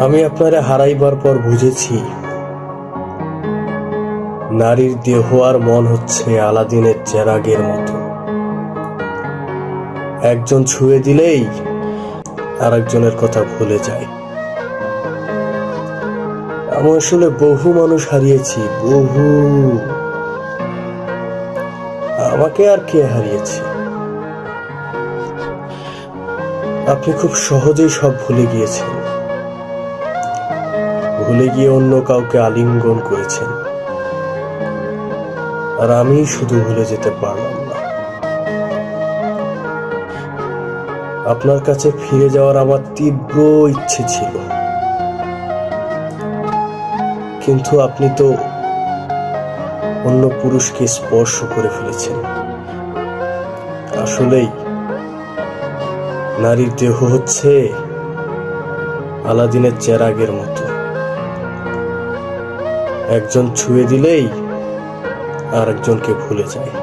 আমি আপনারে হারাইবার পর বুঝেছি নারীর দেহ আর মন হচ্ছে আলাদিনের চেরাগের মতো। একজন ছুঁয়ে দিলেই আর একজনের কথা ভুলে যায়। আমি আসলে বহু মানুষ হারিয়েছি, বহু। আমাকে আর কে হারিয়েছে? আপনি খুব সহজেই সব ভুলে গিয়েছেন, ভুলে গিয়ে অন্য কাউকে আলিঙ্গন করেছেন, আর আমি শুধু ভুলে যেতে পারলাম না। আপনার কাছে ফিরে যাওয়ার আমার তীব্র ইচ্ছে ছিল, কিন্তু আপনি তো অন্য পুরুষকে স্পর্শ করে ফেলেছেন। আসলেই নারীর দেহ হচ্ছে আলাদিনের চেরাগের মতো। একজন ছুঁয়ে দিলেই আর একজনকে ভুলে যায়।